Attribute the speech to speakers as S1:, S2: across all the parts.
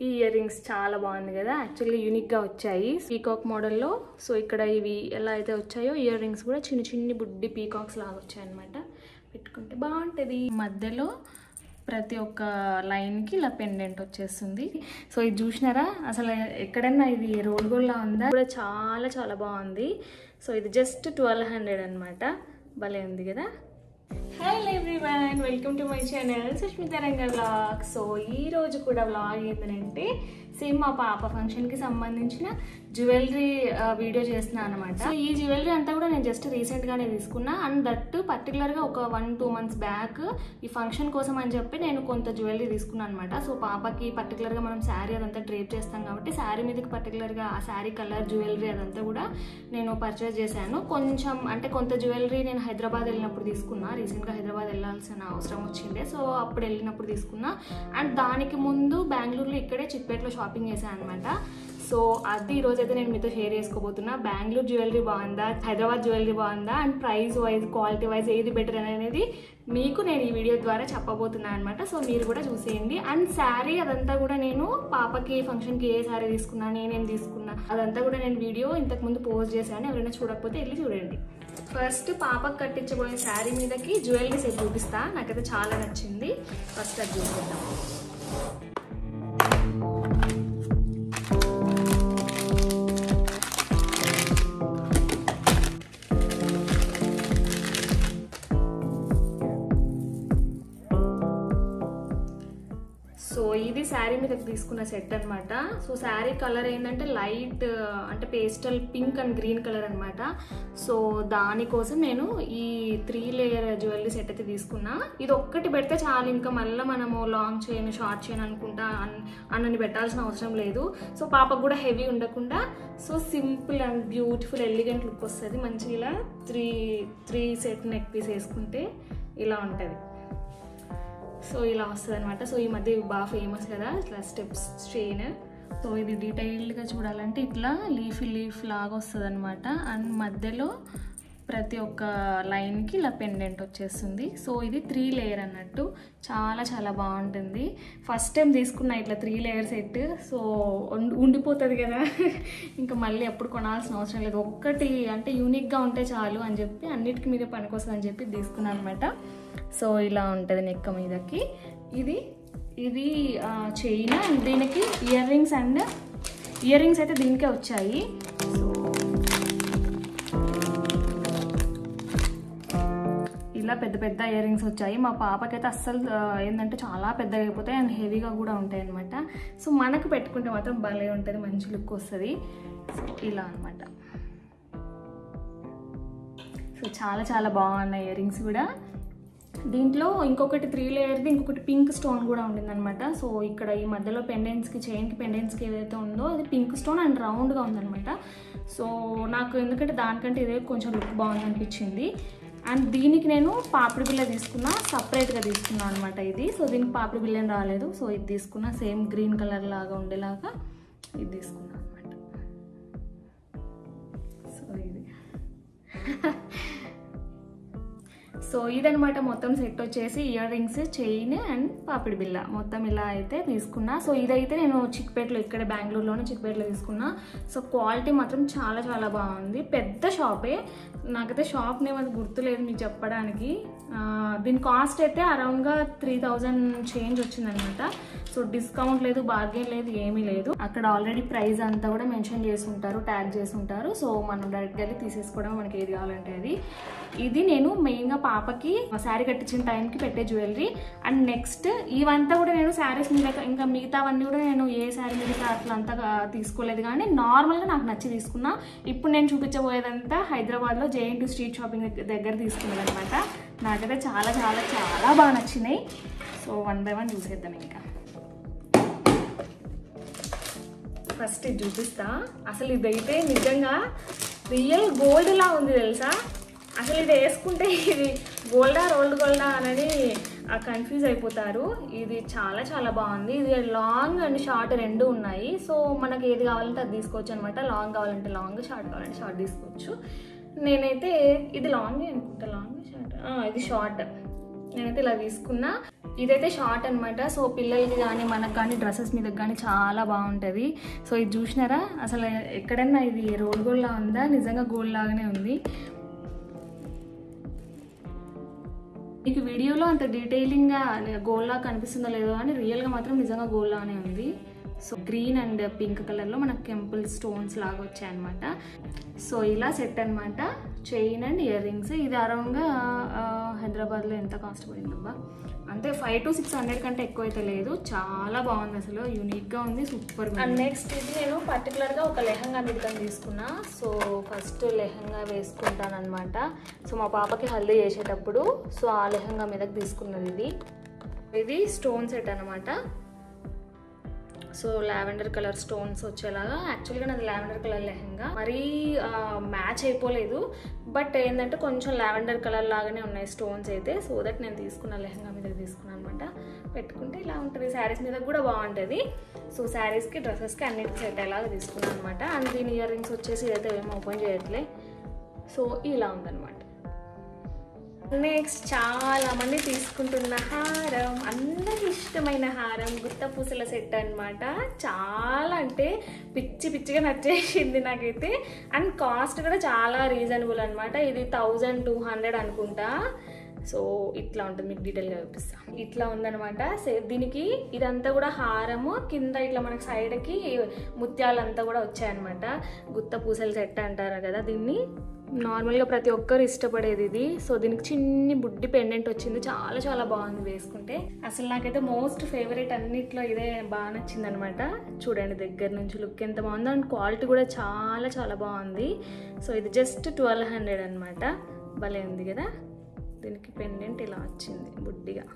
S1: ఈ ear rings చాలా బాగుంది కదా, యాక్చువల్లీ యూనిక్గా వచ్చాయి పీకాక్ మోడల్లో. సో ఇక్కడ ఇవి ఎలా అయితే వచ్చాయో ఇయర్ రింగ్స్ కూడా చిన్న చిన్ని బుడ్డి పీకాక్స్ లాగా వచ్చాయన్నమాట. పెట్టుకుంటే బాగుంటుంది. మధ్యలో ప్రతి ఒక్క లైన్కి ఇలా పెండెంట్ వచ్చేస్తుంది. సో ఇది చూసినారా, అసలు ఎక్కడన్నా ఇది రోల్ గోల్డ్లా ఉందా కూడా, చాలా చాలా బాగుంది. సో ఇది జస్ట్ 1200 అనమాట. భలే ఉంది కదా. Hello everyone, welcome to my channel Sushmita రంగ వ్లాగ్. సో ఈరోజు కూడా వ్లాగ్ ఏంటంటే సేమ్ మా పాప ఫంక్షన్కి సంబంధించిన జ్యువెలరీ వీడియో చేస్తున్నాను అనమాట. సో ఈ జ్యువెలరీ అంతా కూడా నేను జస్ట్ రీసెంట్గానే తీసుకున్నా. అండ్ దట్ పర్టికులర్గా ఒక 1-2 మంత్స్ బ్యాక్ ఈ ఫంక్షన్ కోసం అని చెప్పి నేను కొంత జ్యువెలరీ తీసుకున్నాను అనమాట. సో పాపకి పర్టికులర్గా మనం శారీ అదంతా డ్రేప్ చేస్తాం కాబట్టి శారీ మీదకి పర్టికులర్గా ఆ శారీ కలర్ జ్యువెలరీ అదంతా కూడా నేను పర్చేస్ చేశాను. కొంచెం అంటే కొంత జ్యువెలరీ నేను హైదరాబాద్ వెళ్ళినప్పుడు తీసుకున్నా. రీసెంట్గా హైదరాబాద్ వెళ్ళాల్సిన అవసరం వచ్చిండే, సో అప్పుడు వెళ్ళినప్పుడు తీసుకున్నా. అండ్ దానికి ముందు బెంగళూరులో ఇక్కడే చిక్పేటలో షాపింగ్ చేశాను అనమాట. సో అది ఈరోజు అయితే నేను మీతో షేర్ చేసుకోబోతున్నా. బెంగళూరు జ్యువెలరీ బాగుందా, హైదరాబాద్ జ్యువెలరీ బాగుందా, and price wise quality wise ఏది బెటర్ అనేది మీకు నేను ఈ వీడియో ద్వారా చెప్పబోతున్నాను అనమాట. సో మీరు కూడా చూసేయండి. అండ్ శారీ అదంతా కూడా నేను పాపకి ఫంక్షన్కి ఏ శారీ తీసుకున్నా, నేనేం తీసుకున్నా అదంతా కూడా నేను వీడియో ఇంతకుముందు పోస్ట్ చేశాను. ఎవరైనా చూడకపోతే వెళ్ళి చూడండి. ఫస్ట్ పాపకు కట్టించబోయే శారీ మీదకి జ్యువెలరీ సెట్ చూపిస్తా. నాకైతే చాలా నచ్చింది. ఫస్ట్ అది చూపిద్దాం. సో ఇది శారీ మీద తీసుకున్న సెట్ అనమాట. సో శారీ కలర్ ఏంటంటే లైట్ అంటే pastel pink and green colour అనమాట. సో దానికోసం నేను ఈ 3 లేయర్ జ్యువెలరీ సెట్ అయితే తీసుకున్నా. ఇది ఒక్కటి పెడితే చాలు, ఇంకా మళ్ళీ మనము లాంగ్ చైన్ షార్ట్ చైన్ అనుకుంటా అన్నని పెట్టాల్సిన అవసరం లేదు. సో పాపకు కూడా హెవీ ఉండకుండా so simple and beautiful elegant look వస్తుంది. మంచిగా ఇలా 3 సెట్ నెక్ పీస్ వేసుకుంటే ఇలా ఉంటుంది. సో ఇలా వస్తుంది అనమాట. సో ఈ మధ్య బాగా ఫేమస్ కదా ఇట్లా స్టెప్స్ చైన్. సో ఇది డీటెయిల్డ్గా చూడాలంటే ఇట్లా లీఫ్ లాగా వస్తుంది అనమాట. అండ్ మధ్యలో ప్రతి ఒక్క లైన్కి ఇలా పెండెంట్ వచ్చేస్తుంది. సో ఇది 3 లేయర్ అన్నట్టు, చాలా చాలా బాగుంటుంది. ఫస్ట్ టైం తీసుకున్నా ఇట్లా 3 లేయర్ సెట్. సో ఉండిపోతుంది కదా, ఇంకా మళ్ళీ ఎప్పుడు కొనాల్సిన అవసరం లేదు. ఒక్కటి అంటే యూనిక్గా ఉంటే చాలు అని చెప్పి అన్నిటికీ మీద పనికొస్తుంది అని చెప్పి తీసుకున్నాను అనమాట. సో ఇలా ఉంటుంది నెక్ మీదకి. ఇది చైన్ అండ్ దీనికి ఇయర్ రింగ్స్ అయితే దీనికే వచ్చాయి. సో ఇలా పెద్ద పెద్ద ఇయర్ రింగ్స్ వచ్చాయి. మా పాపకైతే అస్సలు ఏంటంటే చాలా పెద్దగా అయిపోతాయి అండ్ హెవీగా కూడా ఉంటాయి అనమాట. సో మనకు పెట్టుకుంటే మాత్రం భలే ఉంటుంది, మంచి లుక్ వస్తుంది. సో ఇలా అనమాట. సో చాలా చాలా బాగున్నాయి ఇయర్ రింగ్స్ కూడా. దీంట్లో ఇంకొకటి 3 లేయర్ది ఇంకొకటి పింక్ స్టోన్ కూడా ఉండిందనమాట. సో ఇక్కడ ఈ మధ్యలో పెండెంట్స్కి చైన్కి పెండెంట్స్కి ఏదైతే ఉందో అది పింక్ స్టోన్ అండ్ రౌండ్గా ఉందనమాట. సో నాకు ఎందుకంటే దానికంటే ఇదే కొంచెం లుక్ బాగుంది అనిపించింది. అండ్ దీనికి నేను పాపిడి బిల్ల తీసుకున్నా, సపరేట్గా తీసుకున్నా అనమాట ఇది. సో దీనికి పాపిడి బిల్ల ఏం రాలేదు. సో ఇది తీసుకున్నా, సేమ్ గ్రీన్ కలర్ లాగా ఉండేలాగా ఇది తీసుకున్నా అనమాట. సో ఇది సో ఇదనమాట మొత్తం సెట్ వచ్చేసి ఇయర్ రింగ్స్, చైన్ అండ్ పాపిడి బిల్ల మొత్తం ఇలా అయితే తీసుకున్నా. సో ఇదైతే నేను చిక్పేటలో, ఇక్కడ బెంగళూరులోనే చిక్పేటలో తీసుకున్నా. సో క్వాలిటీ మాత్రం చాలా చాలా బాగుంది. పెద్ద షాపే, నాకైతే షాప్ నేమ్ అది గుర్తులేదు మీకు చెప్పడానికి. దీని కాస్ట్ అయితే అరౌండ్గా 3000 చేంజ్ వచ్చిందనమాట. సో డిస్కౌంట్ లేదు, బార్గెన్ లేదు, ఏమీ లేదు. అక్కడ ఆల్రెడీ ప్రైస్ అంతా కూడా మెన్షన్ చేసి ఉంటారు, ట్యాగ్ చేసి ఉంటారు. సో మనం డైరెక్ట్గా వెళ్ళి తీసేసుకోవడం, మనకి ఏది కావాలంటే అది. ఇది నేను మెయిన్గా పాపకి శారీ కట్టించిన టైంకి పెట్టే జ్యువెలరీ. అండ్ నెక్స్ట్ ఇవంతా కూడా నేను శారీస్ మీద, ఇంకా మిగతావన్నీ కూడా నేను ఏ శారీ మీద అట్లా అంతా తీసుకోలేదు, కానీ నార్మల్గా నాకు నచ్చి తీసుకున్నా. ఇప్పుడు నేను చూపించబోయేదంతా హైదరాబాద్లో JN2 స్ట్రీట్ షాపింగ్ దగ్గర తీసుకున్నది అనమాట. నాకైతే చాలా చాలా చాలా బాగా నచ్చినాయి. సో 1 by 1 చూసేద్దాం. ఇంకా ఫస్ట్ ఇది చూపిస్తా. అసలు ఇదైతే నిజంగా రియల్ గోల్డ్ లా ఉంది తెలుసా. అసలు ఇది వేసుకుంటే ఇది గోల్డా రోల్డ్ గోల్డా అని కన్ఫ్యూజ్ అయిపోతారు. ఇది చాలా చాలా బాగుంది. ఇది లాంగ్ అండ్ షార్ట్ రెండు ఉన్నాయి. సో మనకి ఏది కావాలంటే అది తీసుకోవచ్చు అనమాట. లాంగ్ కావాలంటే లాంగ్, షార్ట్ కావాలంటే షార్ట్ తీసుకోవచ్చు. నేనైతే ఇది లాంగ్ అనుకుంటా, లాంగ్ షార్ట్, ఇది షార్ట్. నేనైతే ఇలా తీసుకున్నా. ఇదైతే షార్ట్ అనమాట. సో పిల్లలకి కానీ మనకు కానీ డ్రెస్సెస్ మీద కానీ చాలా బాగుంటుంది. సో ఇది చూసినారా, అసలు ఎక్కడన్నా ఇది రోల్ గోల్డ్ లా ఉందా, నిజంగా గోల్డ్ లాగానే ఉంది. మీకు వీడియోలో అంత డీటెయిలింగ్గా గోల్డ్ లా కనిపిస్తుందో లేదో అని రియల్గా మాత్రం నిజంగా గోల్డ్ లాగానే ఉంది. సో గ్రీన్ అండ్ పింక్ కలర్లో మనకు టెంపుల్ స్టోన్స్ లాగా వచ్చాయన్నమాట. సో ఇలా సెట్ అనమాట, చైన్ అండ్ ఇయర్ రింగ్స్. ఇది అరౌండ్గా హైదరాబాద్లో ఎంత కాస్ట్ పడిందబ్బా, అంటే 500 to 600 కంటే ఎక్కువ అయితే లేదు. చాలా బాగుంది, అసలు యూనిక్గా ఉంది, సూపర్. అండ్ నెక్స్ట్ ఇది నేను పర్టికులర్గా ఒక లెహంగా మీదకని తీసుకున్నా. సో ఫస్ట్ లెహంగా వేసుకుంటాను అనమాట. సో మా పాపకి హల్దీ చేసేటప్పుడు సో ఆ లెహంగా మీదకి తీసుకున్నది. ఇది స్టోన్ సెట్ అనమాట. సో లావెండర్ కలర్ స్టోన్స్ వచ్చేలాగా. యాక్చువల్గా నాది లావెండర్ కలర్ లెహంగా, మరీ మ్యాచ్ అయిపోలేదు, బట్ ఏంటంటే కొంచెం లావెండర్ కలర్ లాగానే ఉన్నాయి స్టోన్స్ అయితే. సో దట్ నేను తీసుకున్న లెహంగా మీద తీసుకున్నాను అనమాట. పెట్టుకుంటే ఇలా ఉంటుంది, శారీస్ మీద కూడా బాగుంటుంది. సో శారీస్కి డ్రెస్సెస్కి అన్నిటికి సెట్ అయ్యేలాగా తీసుకున్నాను అనమాట. అండ్ దీని ఇయర్ రింగ్స్ వచ్చేసి ఇదైతే ఏం ఓపెన్ చేయట్లే. సో ఇలా ఉందన్నమాట. నెక్స్ట్ చాలా మంది తీసుకుంటున్న హారం, అందరికి ఇష్టమైన హారం, గుత్త పూసల సెట్ అనమాట. చాలా అంటే పిచ్చిగా నచ్చేసింది నాకైతే. అండ్ కాస్ట్ కూడా చాలా రీజనబుల్ అనమాట. ఇది 1200 అనుకుంటా. సో ఇట్లా ఉంటుంది, మీకు డీటెయిల్గా చూపిస్తాను. ఇట్లా ఉందనమాట. దీనికి ఇదంతా కూడా హారము, కింద ఇట్లా మనకి సైడ్కి ముత్యాలంతా కూడా వచ్చాయన్నమాట. గుత్త పూసల సెట్ అంటారు కదా దీన్ని. నార్మల్గా ప్రతి ఒక్కరు ఇష్టపడేది ఇది. సో దీనికి చిన్ని బుడ్డి పెండెంట్ వచ్చింది, చాలా బాగుంది వేసుకుంటే. అసలు నాకైతే మోస్ట్ ఫేవరెట్ అన్నిట్లో ఇదే బాగా నచ్చింది అనమాట. చూడండి దగ్గర నుంచి లుక్ ఎంత బాగుందో, అండ్ క్వాలిటీ కూడా చాలా బాగుంది. సో ఇది జస్ట్ 1200 అనమాట. భలే ఉంది కదా. దీనికి పెండెంట్ ఇలా వచ్చింది బుడ్డిగా,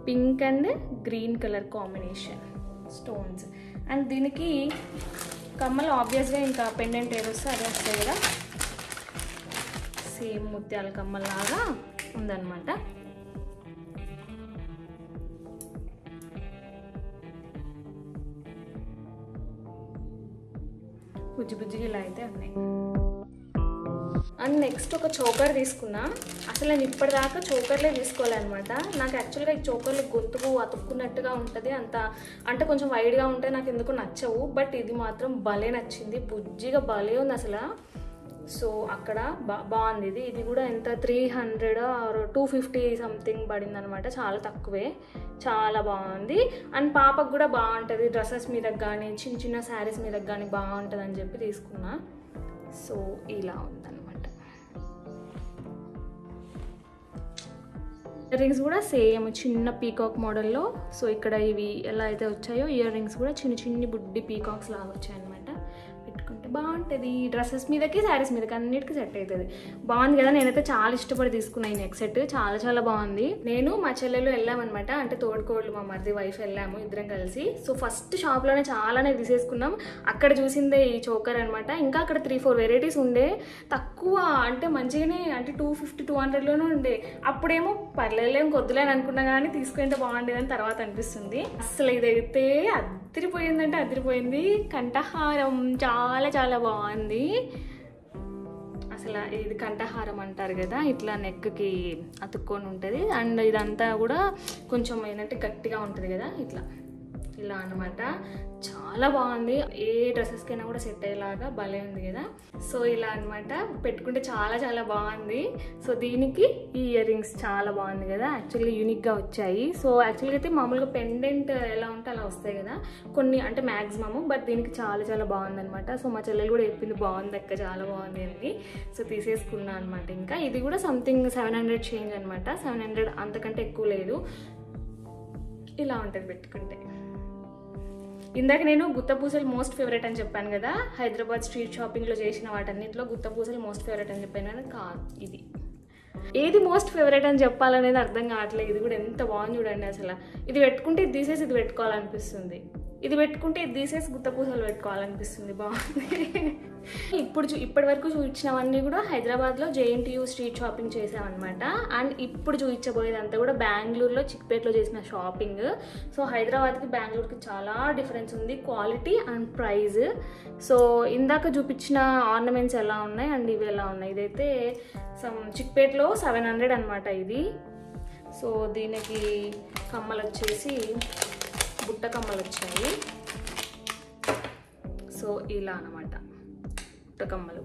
S1: pink and green colour combination stones. And దీనికి కమ్మలు ఆబ్వియస్గా ఇంకా పెండెంట్ ఏదొస్తే అదే వస్తాయి కదా, సేమ్ ముత్యాల కమ్మలాగా ఉందన్నమాట. బుజ్జిగా ఇలా అయితే ఉన్నాయి. అండ్ నెక్స్ట్ ఒక చోకర్ తీసుకున్నా. అసలు నేను ఇప్పటిదాకా చోకర్లే తీసుకోవాలన్నమాట. నాకు యాక్చువల్గా ఈ చోకర్లు గొంతుకు అతుక్కున్నట్టుగా ఉంటుంది, అంత అంటే కొంచెం వైడ్గా ఉంటే నాకు ఎందుకు నచ్చవు. బట్ ఇది మాత్రం భలే నచ్చింది, బుజ్జిగా భలే ఉంది అసలు. సో అక్కడ బాగుంది. ఇది కూడా ఎంత 300 or 250 సంథింగ్ పడింది అనమాట. చాలా తక్కువే, చాలా బాగుంది. అండ్ పాపకు కూడా బాగుంటుంది, డ్రెస్సెస్ మీదకి కానీ చిన్న శారీస్ మీదకి కానీ బాగుంటుంది అని చెప్పి తీసుకున్నా. సో ఇలా ఉందన్నమాట. ఇయర్ రింగ్స్ కూడా సేమ్ చిన్న పీకాక్ మోడల్లో. సో ఇక్కడ ఇవి ఎలా అయితే వచ్చాయో ఇయర్ రింగ్స్ కూడా చిన్ని బుడ్డి పీకాక్స్ లాగా వచ్చాయన్నమాట. పెట్టుకుంటే బాగుంటుంది, డ్రెస్సెస్ మీదకి శారీస్ మీదకి అన్నిటికీ సెట్ అవుతుంది. బాగుంది కదా. నేనైతే చాలా ఇష్టపడి తీసుకున్నాను ఈ నెక్ సెట్, చాలా బాగుంది. నేను మా చెల్లెలు వెళ్ళామన్నమాట, అంటే తోడుకోళ్ళు మా మరిది వైఫ్ వెళ్ళాము ఇద్దరం కలిసి. సో ఫస్ట్ షాప్లోనే చాలానే తీసేసుకున్నాం. అక్కడ చూసిందే ఈ చోకర్ అనమాట. ఇంకా అక్కడ 3-4 వెరైటీస్ ఉండే, తక్కువ అంటే మంచిగానే, అంటే 250-200లోనే ఉండే. అప్పుడేమో పర్లేదులేం కొద్దులేని అనుకున్నా కానీ తీసుకుంటే బాగుండేదని తర్వాత అనిపిస్తుంది. అసలు ఇదైతే అదిరిపోయిందంటే అదిరిపోయింది. కంఠహారం చాలా బాగుంది అసలు. ఇది కంఠహారం అంటారు కదా, ఇట్లా నెక్కి అతుక్కొని ఉంటుంది. అండ్ ఇదంతా కూడా కొంచెం ఏంటంటే గట్టిగా ఉంటుంది కదా, ఇలా అనమాట. చాలా బాగుంది, ఏ డ్రెస్సెస్కైనా కూడా సెట్ అయ్యేలాగా భలే ఉంది కదా. సో ఇలా అనమాట, పెట్టుకుంటే చాలా బాగుంది. సో దీనికి ఈ ఇయర్ రింగ్స్ చాలా బాగుంది కదా, యాక్చువల్లీ యూనిక్గా వచ్చాయి. సో యాక్చువల్గా అయితే మామూలుగా పెండెంట్ ఎలా ఉంటే అలా వస్తాయి కదా కొన్ని, అంటే మ్యాక్సిమము. బట్ దీనికి చాలా బాగుంది అనమాట. సో మా చెల్లెలు కూడా చెప్పింది బాగుంది అక్క, చాలా బాగుంది అని. సో తీసేసుకున్నా అనమాట. ఇంకా ఇది కూడా సంథింగ్ 700 చేంజ్ అనమాట, 700 అంతకంటే ఎక్కువ లేదు. ఇలా ఉంటుంది పెట్టుకుంటే. ఇందాక నేను గుత్తపూసలు మోస్ట్ ఫేవరెట్ అని చెప్పాను కదా, హైదరాబాద్ స్ట్రీట్ షాపింగ్లో చేసిన వాటన్నిటిలో గుత్తపూసలు మోస్ట్ ఫేవరెట్ అని చెప్పాను కదా, కాదు ఇది. ఏది మోస్ట్ ఫేవరెట్ అని చెప్పాలనేది అర్థం కావట్లేదు. ఇది కూడా ఎంత బాగుంది చూడండి అసలు. ఇది పెట్టుకుంటే ఇది తీసేసి ఇది పెట్టుకోవాలనిపిస్తుంది, ఇది పెట్టుకుంటే ఇది తీసేసి గుత్తపూసలు పెట్టుకోవాలనిపిస్తుంది. బాగుంది. ఇప్పటి వరకు చూపించినవన్నీ కూడా హైదరాబాద్లో JNTU స్ట్రీట్ షాపింగ్ చేసామన్నమాట. అండ్ ఇప్పుడు చూపించబోయేదంతా కూడా బెంగళూరులో చిక్పేట్లో చేసిన షాపింగ్. సో హైదరాబాద్కి బెంగళూరుకి చాలా డిఫరెన్స్ ఉంది, క్వాలిటీ అండ్ ప్రైజ్. సో ఇందాక చూపించిన ఆర్నమెంట్స్ ఎలా ఉన్నాయి అండ్ ఇవి ఎలా ఉన్నాయి. ఇదైతే చిక్పేట్లో 700 అనమాట ఇది. సో దీనికి కమ్మలు వచ్చేసి బుట్ట కమ్మలు వచ్చాయి. సో ఇలా అన్నమాట బుట్ట కమ్మలు.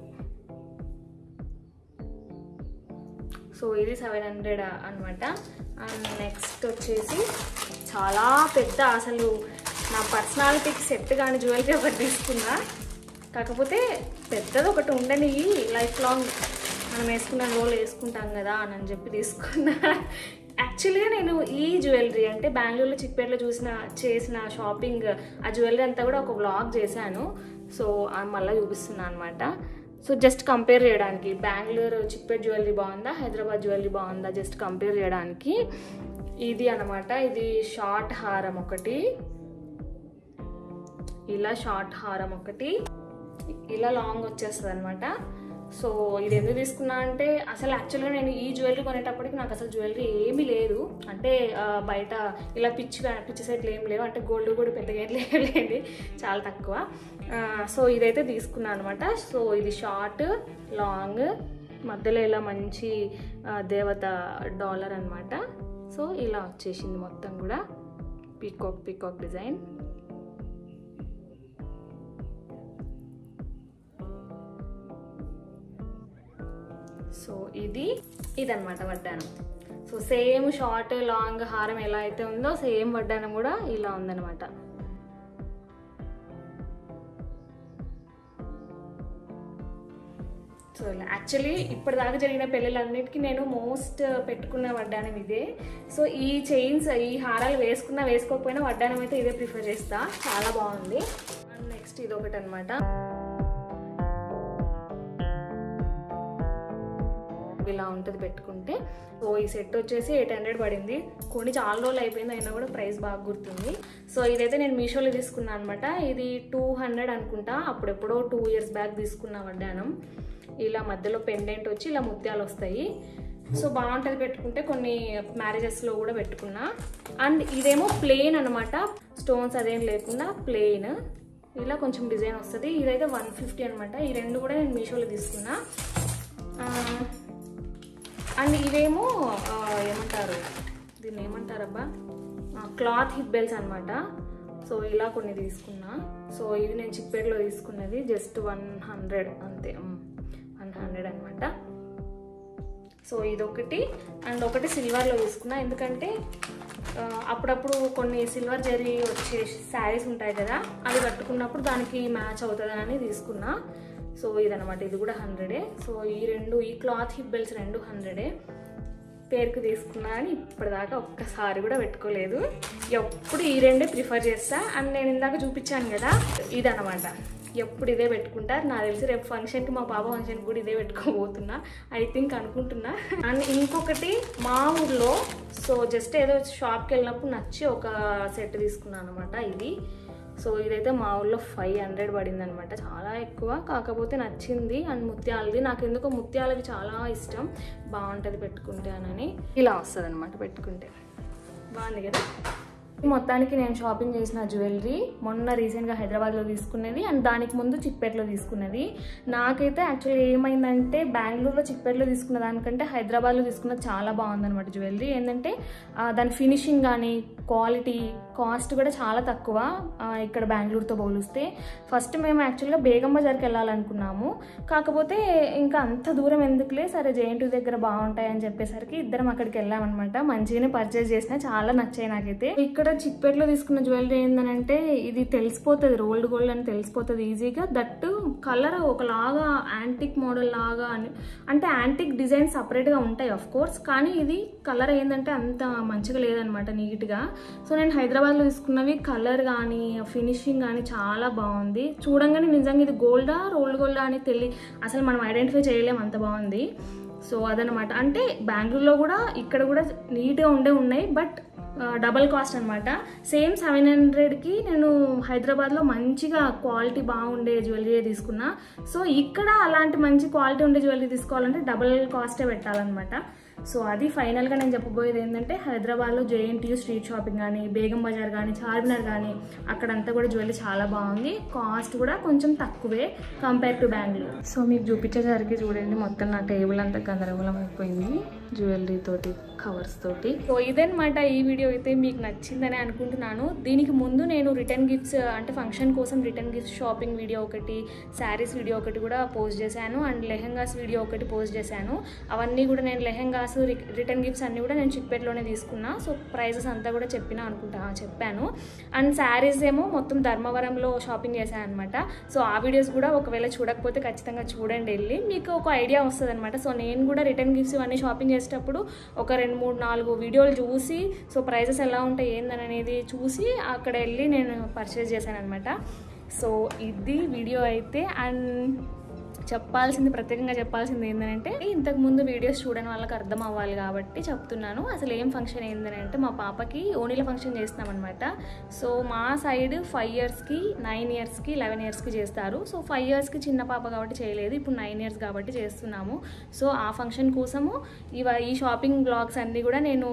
S1: సో ఇది 700 అనమాట. అండ్ నెక్స్ట్ వచ్చేసి చాలా పెద్ద, అసలు నా పర్సనాలిటీకి సెట్ కానీ జ్యువెలరీ ఒకటి తీసుకున్నా. కాకపోతే పెద్దది ఒకటి ఉండని, లైఫ్ లాంగ్ మనం వేసుకున్న రోజులు వేసుకుంటాం కదా అని చెప్పి తీసుకున్నా. యాక్చువల్గా నేను ఈ జ్యువెలరీ అంటే బెంగళూరులో చిక్పేటలో చేసిన షాపింగ్, ఆ జ్యువెలరీ అంతా కూడా ఒక వ్లాగ్ చేశాను. సో మళ్ళీ చూపిస్తున్నాను అనమాట. సో జస్ట్ కంపేర్ చేయడానికి బెంగళూరు చిక్పేట్ జ్యువెలరీ బాగుందా, హైదరాబాద్ జ్యువెలరీ బాగుందా జస్ట్ కంపేర్ చేయడానికి ఇది అనమాట. ఇది షార్ట్ హారం ఒకటి, ఇలా షార్ట్ హారం ఒకటి, ఇలా లాంగ్ వచ్చేస్తుంది అనమాట. సో ఇది ఎందుకు తీసుకున్నా అంటే అసలు యాక్చువల్గా నేను ఈ జ్యువెలరీ కొనేటప్పటికి నాకు అసలు జ్యువెలరీ ఏమీ లేదు. అంటే బయట ఇలా పిచ్చి సెట్లు ఏం లేవు, అంటే గోల్డ్ కూడా పెద్దగా ఏం లేదు, చాలా తక్కువ. సో ఇదైతే తీసుకున్నాను అనమాట. సో ఇది షార్ట్ లాంగ్, మధ్యలో ఇలా మంచి దేవత డాలర్ అనమాట. సో ఇలా వచ్చేసింది మొత్తం కూడా పీకాక్ డిజైన్. సో ఇదన్నమాట వడ్డానం. సో సేమ్ షార్ట్ లాంగ్ హారం ఎలా అయితే ఉందో సేమ్ వడ్డానం కూడా ఇలా ఉందన్నమాట. సో యాక్చువల్లీ ఇప్పటిదాకా జరిగిన పెళ్ళిళ్ళన్నిటికీ నేను మోస్ట్ పెట్టుకున్న వడ్డానం ఇదే. సో ఈ చైన్స్, ఈ హారాలు వేసుకోకపోయినా వడ్డానం అయితే ఇదే ప్రిఫర్ చేస్తా, చాలా బాగుంది. అండ్ నెక్స్ట్ ఇది ఒకటి అనమాట. ఇలా ఉంటుంది పెట్టుకుంటే. సో ఈ సెట్ వచ్చేసి 800 పడింది. కొన్ని చాలా రోజులు అయిపోయింది, అయినా కూడా ప్రైస్ బాగా గుర్తుంది. సో ఇదైతే నేను మీషోలో తీసుకున్నాను అనమాట. ఇది 200 అనుకుంటా, అప్పుడెప్పుడో 2 years బ్యాక్ తీసుకున్న వడ్డానం. ఇలా మధ్యలో పెండెంట్ వచ్చి ఇలా ముత్యాలు వస్తాయి. సో బాగుంటుంది పెట్టుకుంటే, కొన్ని మ్యారేజెస్లో కూడా పెట్టుకున్నా. అండ్ ఇదేమో ప్లెయిన్ అనమాట, స్టోన్స్ అదేం లేకుండా ప్లెయిన్, ఇలా కొంచెం డిజైన్ వస్తుంది. ఇదైతే 150 అనమాట. ఈ రెండు కూడా నేను మీషోలో తీసుకున్నా. అండ్ ఇవేమో ఏమంటారు, దీన్ని ఏమంటారబ్బా, క్లాత్ హిప్ బెల్ట్స్ అనమాట. సో ఇలా కొన్ని తీసుకున్నా. సో ఇది నేను చిక్పేటలో తీసుకున్నది, జస్ట్ 100 అంతే, 100 అనమాట. సో ఇదొకటి. అండ్ ఒకటి సిల్వర్లో తీసుకున్నా, ఎందుకంటే అప్పుడప్పుడు కొన్ని సిల్వర్ జరీ వచ్చే శారీస్ ఉంటాయి కదా, అవి కట్టుకున్నప్పుడు దానికి మ్యాచ్ అవుతుందని తీసుకున్నా. సో ఇదనమాట, ఇది కూడా 100. సో ఈ క్లాత్ హిప్ బెల్ట్స్ 100 పేరుకు తీసుకున్నా అని ఇప్పటిదాకా ఒక్కసారి కూడా పెట్టుకోలేదు. ఎప్పుడు ఈ రెండే ప్రిఫర్ చేస్తా. అండ్ నేను ఇందాక చూపించాను కదా, ఇదనమాట, ఎప్పుడు ఇదే పెట్టుకుంటారు. నాకు తెలిసి రేపు ఫంక్షన్కి, మా పాప ఫంక్షన్కి కూడా ఇదే పెట్టుకోబోతున్నా, ఐ థింక్ అనుకుంటున్నా. అండ్ ఇంకొకటి మా ఊర్లో, సో జస్ట్ ఏదో షాప్కి వెళ్ళినప్పుడు నచ్చి ఒక సెట్ తీసుకున్నాను అనమాట ఇది. సో ఇదైతే మా ఊళ్ళో 500 పడింది అనమాట, చాలా ఎక్కువ, కాకపోతే నచ్చింది. అండ్ ముత్యాలది, నాకు ఎందుకో ముత్యాలవి చాలా ఇష్టం, బాగుంటుంది పెట్టుకుంటే అని. ఇలా వస్తుంది అనమాట పెట్టుకుంటే, బాగుంది కదా. మొత్తానికి నేను షాపింగ్ చేసిన జ్యువెలరీ మొన్న రీసెంట్గా హైదరాబాద్లో తీసుకున్నది, అండ్ దానికి ముందు చిక్పేటలో తీసుకున్నది. నాకైతే యాక్చువల్లీ ఏమైందంటే, బెంగళూరులో చిక్పేటలో తీసుకున్న దానికంటే హైదరాబాద్లో తీసుకున్నది చాలా బాగుందనమాట జ్యువెలరీ. ఏంటంటే దాని ఫినిషింగ్ కానీ క్వాలిటీ, కాస్ట్ కూడా చాలా తక్కువ ఇక్కడ బెంగళూరుతో పోలిస్తే. ఫస్ట్ మేము యాక్చువల్గా బేగం బజార్కి వెళ్ళాలనుకున్నాము, కాకపోతే ఇంకా అంత దూరం ఎందుకులే, సరే జేఎన్టీ దగ్గర బాగుంటాయని చెప్పేసరికి ఇద్దరం అక్కడికి వెళ్ళామన్నమాట. మంచిగానే పర్చేస్ చేసిన, చాలా నచ్చాయి నాకైతే. ఇక్కడ చిక్పేటలో తీసుకున్న జ్యువెలరీ ఏంటంటే, ఇది తెలిసిపోతుంది రోల్డ్ గోల్డ్ అని తెలిసిపోతుంది ఈజీగా. దట్టు కలర్ ఒకలాగా యాంటిక్ మోడల్ లాగా, అంటే యాంటిక్ డిజైన్ సపరేట్గా ఉంటాయి ఆఫ్ కోర్స్, కానీ ఇది కలర్ ఏంటంటే అంత మంచిగా లేదనమాట, నీట్గా. సో నేను హైదరాబాద్లో తీసుకున్నవి కలర్ కానీ ఫినిషింగ్ కానీ చాలా బాగుంది. చూడంగానే నిజంగా ఇది గోల్డా రోల్డ్ గోల్డా అని అసలు మనం ఐడెంటిఫై చేయలేము, అంత బాగుంది. సో అదనమాట, అంటే బెంగళూరులో కూడా ఇక్కడ కూడా నీట్గా ఉన్నాయి, బట్ డబల్ కాస్ట్ అనమాట. సేమ్ 700కి నేను హైదరాబాద్లో మంచిగా క్వాలిటీ బాగుండే జ్యువెలరీ తీసుకున్నా. సో ఇక్కడ అలాంటి మంచి క్వాలిటీ ఉండే జ్యువెలరీ తీసుకోవాలంటే డబల్ కాస్టే పెట్టాలన్నమాట. సో అది ఫైనల్గా నేను చెప్పబోయేది ఏంటంటే, హైదరాబాద్లో జేఎన్టీయూ స్ట్రీట్ షాపింగ్ కానీ, బేగం బజార్ కానీ, చార్మినార్ కానీ, అక్కడంతా కూడా జ్యువెలరీ చాలా బాగుంది, కాస్ట్ కూడా కొంచెం తక్కువే కంపేర్ టు బెంగళూరు. సో మీకు చూపించేసరికి చూడండి, మొత్తం నా టేబుల్ అంతా గందరగోళం అయిపోయింది. జ్యువెలరీ తోటి, కవర్స్ తోటి. సో ఇదన్నమాట ఈ వీడియో. అయితే మీకు నచ్చిందని అనుకుంటున్నాను. దీనికి ముందు నేను రిటర్న్ గిఫ్ట్స్ అంటే ఫంక్షన్ కోసం రిటర్న్ గిఫ్ట్స్ షాపింగ్ వీడియో ఒకటి, శారీస్ వీడియో ఒకటి కూడా పోస్ట్ చేశాను, అండ్ లెహెంగాస్ వీడియో ఒకటి పోస్ట్ చేశాను. అవన్నీ కూడా నేను లెహెంగాస్ రిటర్న్ గిఫ్ట్స్ అన్నీ కూడా నేను చిక్పేటలోనే తీసుకున్నా. సో ప్రైజెస్ అంతా కూడా చెప్పాను. అండ్ శారీస్ ఏమో మొత్తం ధర్మవరంలో షాపింగ్ చేశాను అనమాట. సో ఆ వీడియోస్ కూడా ఒకవేళ చూడకపోతే ఖచ్చితంగా చూడండి, వెళ్ళి మీకు ఒక ఐడియా వస్తుంది అనమాట. సో నేను కూడా రిటర్న్ గిఫ్ట్స్ ఇవన్నీ షాపింగ్ చేసేటప్పుడు ఒక 2, 3, 4 వీడియోలు చూసి, సో ప్రైజెస్ ఎలా ఉంటాయి ఏందని అనేది చూసి అక్కడ వెళ్ళి నేను పర్చేస్ చేశాను అనమాట. సో ఇది వీడియో అయితే. అండ్ ప్రత్యేకంగా చెప్పాల్సింది ఏంటంటే, ఇంతకుముందు వీడియోస్ చూడని వాళ్ళకి అర్థం అవ్వాలి కాబట్టి చెప్తున్నాను. అసలు ఏం ఫంక్షన్ ఏంటంటే, మా పాపకి ఓణీల ఫంక్షన్ చేస్తున్నాం అనమాట. సో మా సైడ్ 5 ఇయర్స్కి, 9 ఇయర్స్కి, 11 ఇయర్స్కి చేస్తారు. సో 5 ఇయర్స్కి చిన్న పాప కాబట్టి చేయలేదు, ఇప్పుడు 9 ఇయర్స్ కాబట్టి చేస్తున్నాము. సో ఆ ఫంక్షన్ కోసము ఈ షాపింగ్ బ్లాగ్స్ అన్నీ కూడా నేను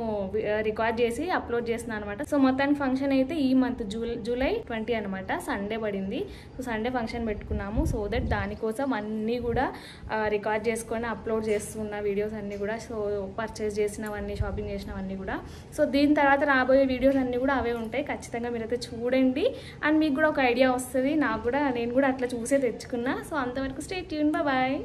S1: రికార్డ్ చేసి అప్లోడ్ చేస్తున్నాను అనమాట. సో మొత్తానికి ఫంక్షన్ అయితే ఈ మంత్ జూలై 20 అనమాట, సండే పడింది. సో సండే ఫంక్షన్ పెట్టుకున్నాము. సో దట్ దానికోసం అన్నీ కూడా రికార్డ్ చేసుకొని అప్లోడ్ చేస్తున్న వీడియోస్ అన్నీ కూడా. సో పర్చేస్ చేసినవన్నీ, షాపింగ్ చేసినవన్నీ కూడా. సో దీని తర్వాత రాబోయే వీడియోస్ అన్నీ కూడా అవే ఉంటాయి. ఖచ్చితంగా మీరైతే చూడండి, అండ్ మీకు కూడా ఒక ఐడియా వస్తుంది. నేను కూడా అట్లా చూసే తెచ్చుకున్నా. సో అంతవరకు స్టే ట్యూన్, బాయ్.